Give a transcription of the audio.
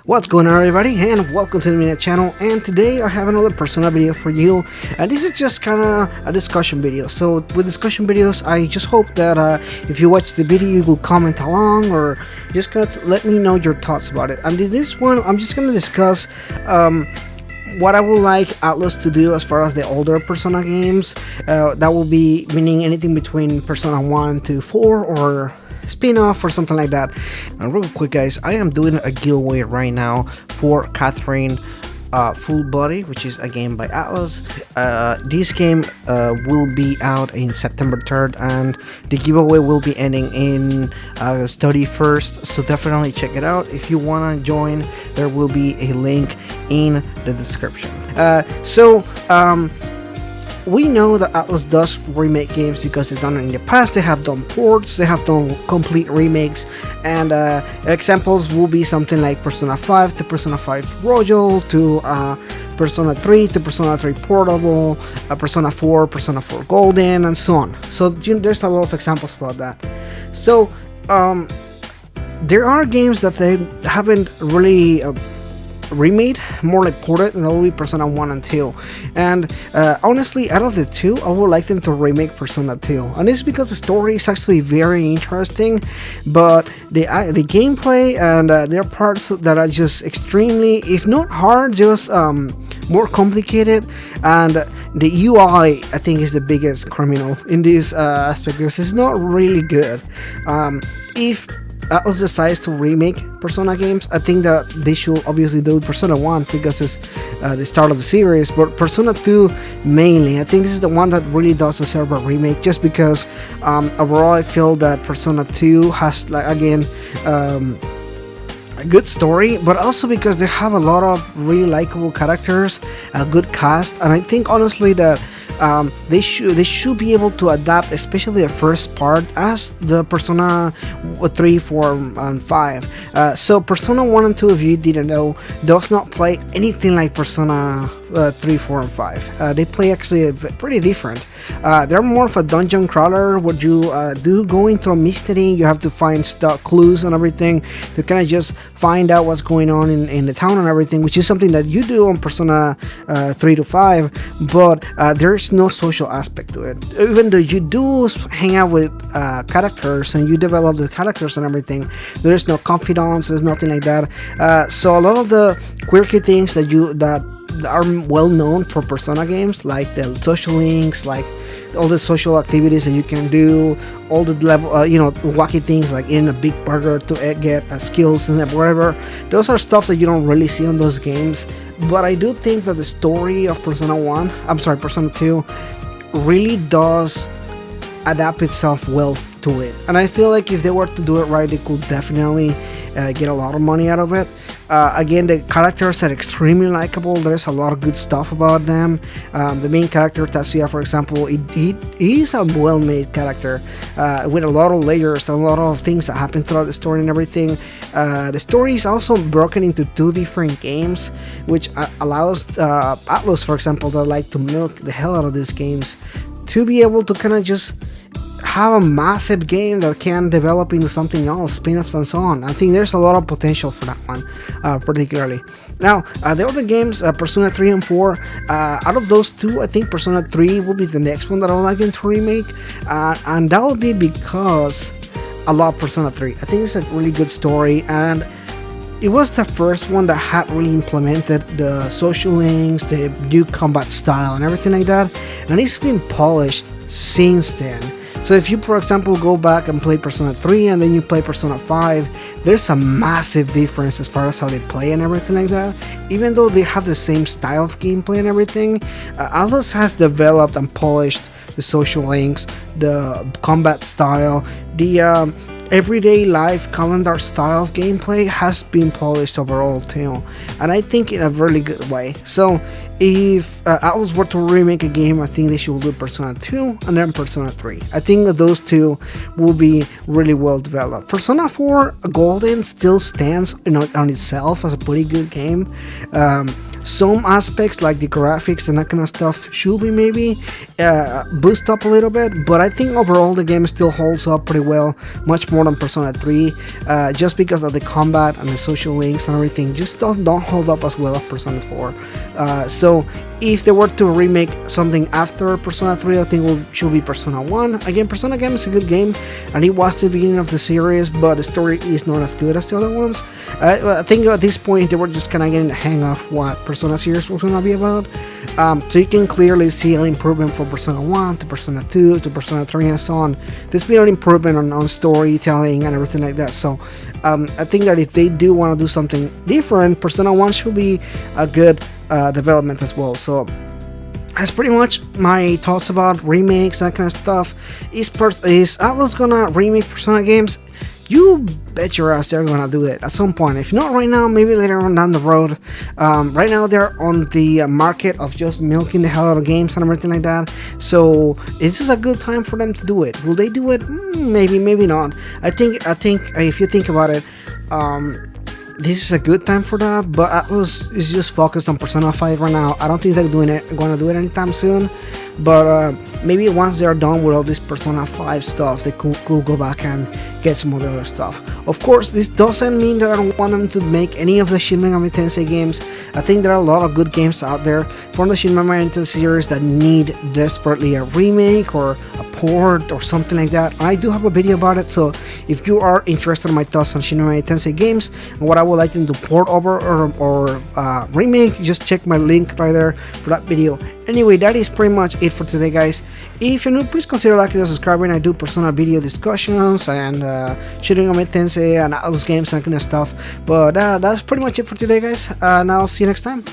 What's going on, everybody, and welcome to the Minute channel. And today I have another Persona video for you, and this is just kind of a discussion video. So with discussion videos, I just hope that if you watch the video, you will comment along or just kind of let me know your thoughts about it. And in this one, I'm just going to discuss what I would like Atlus to do as far as the older Persona games. That will be meaning anything between Persona 1 to 4 or spin-off or something like that. And real quick, guys, I am doing a giveaway right now for Catherine Full Body, which is a game by Atlus. This game will be out in September 3rd, and the giveaway will be ending in August 31st, so definitely check it out. If you want to join, there will be a link in the description. We know that Atlus does remake games because they've done it in the past. They have done ports, they have done complete remakes, and examples will be something like Persona 5 to Persona 5 Royal to Persona 3 to Persona 3 Portable, Persona 4, Persona 4 Golden, and so on. So there's a lot of examples about that. So there are games that they haven't really remade, more like ported, and that will be Persona 1 and 2. And honestly, out of the two, I would like them to remake Persona 2. And it's because the story is actually very interesting, but the gameplay and there are parts that are just extremely, if not hard, just more complicated. And the UI, I think, is the biggest criminal in this aspect because it's not really good. If Atlus decides to remake Persona games, I think that they should obviously do Persona 1 because it's the start of the series, but Persona 2 mainly. I think this is the one that really does deserve a remake, just because overall I feel that Persona 2 has, like, again, a good story, but also because they have a lot of really likable characters, a good cast, and I think honestly that they should be able to adapt, especially the first part, as the Persona 3, 4, and 5. So Persona 1 and 2, if you didn't know, does not play anything like Persona 3, 4, and 5. They play actually pretty different. They're more of a dungeon crawler where you do go into a mystery. You have to find clues and everything to kind of just find out what's going on in the town and everything, which is something that you do on Persona 3 to 5, but there's no social aspect to it. Even though you do hang out with characters and you develop the characters and everything, there's no confidants, there's nothing like that. So a lot of the quirky things that are well known for Persona games, like the social links, like all the social activities that you can do, all the level, wacky things like eating a big burger to get skills and whatever. Those are stuff that you don't really see on those games. But I do think that the story of Persona 2 really does adapt itself well to it. And I feel like if they were to do it right, they could definitely get a lot of money out of it. Again, the characters are extremely likable. There's a lot of good stuff about them. The main character, Tatsuya, for example, he is a well-made character with a lot of layers, a lot of things that happen throughout the story and everything. The story is also broken into two different games, which allows Atlus, for example, that like to milk the hell out of these games, to be able to kind of just have a massive game that can develop into something else, spin-offs and so on. I think there's a lot of potential for that one, particularly. Now, the other games, Persona 3 and 4, out of those two, I think Persona 3 will be the next one that I would like them to remake, and that will be because I love Persona 3. I think it's a really good story, and it was the first one that had really implemented the social links, the new combat style and everything like that, and it's been polished since then. So if you, for example, go back and play Persona 3 and then you play Persona 5, there's a massive difference as far as how they play and everything like that. Even though they have the same style of gameplay and everything, Atlus has developed and polished the social links, the combat style, the everyday life calendar style of gameplay has been polished overall too, and I think in a really good way. So if Atlus were to remake a game, I think they should do Persona 2 and then Persona 3. I think that those two will be really well developed. Persona 4 Golden still stands on itself as a pretty good game. Some aspects like the graphics and that kind of stuff should be maybe boost up a little bit, but I think overall the game still holds up pretty well, much more than Persona 3, just because of the combat and the social links and everything just don't hold up as well as Persona 4. So if they were to remake something after Persona 3, I think it should be Persona 1. Again, Persona game is a good game, and it was the beginning of the series, but the story is not as good as the other ones. I think at this point they were just kind of getting the hang of what Persona series was going to be about. So you can clearly see an improvement from Persona 1 to Persona 2 to Persona 3 and so on. There's been an improvement on storytelling and everything like that. So I think that if they do want to do something different, Persona 1 should be a good development as well. So that's pretty much my thoughts about remakes, that kind of stuff. Is Atlus gonna remake Persona games? You bet your ass they're gonna do it at some point. If not right now, maybe later on down the road. Right now they're on the market of just milking the hell out of games and everything like that. So this is a good time for them to do it. Will they do it? Maybe, maybe not. I think if you think about it, this is a good time for that. But Atlus is just focused on Persona 5 right now. I don't think they're gonna do it anytime soon. But maybe once they're done with all this Persona 5 stuff, they could go back and get some other stuff. Of course, this doesn't mean that I don't want them to make any of the Shin Megami Tensei games. I think there are a lot of good games out there from the Shin Megami Tensei series that need desperately a remake or a port or something like that. And I do have a video about it, so if you are interested in my thoughts on Shin Megami Tensei games and what I would like them to port over or remake, just check my link right there for that video. Anyway, that is pretty much it for today, guys. If you're new, please consider liking and subscribing. I do Persona video discussions and Shin Megami Tensei and Atlus games and that kind of stuff. But that's pretty much it for today, guys. And I'll see you next time.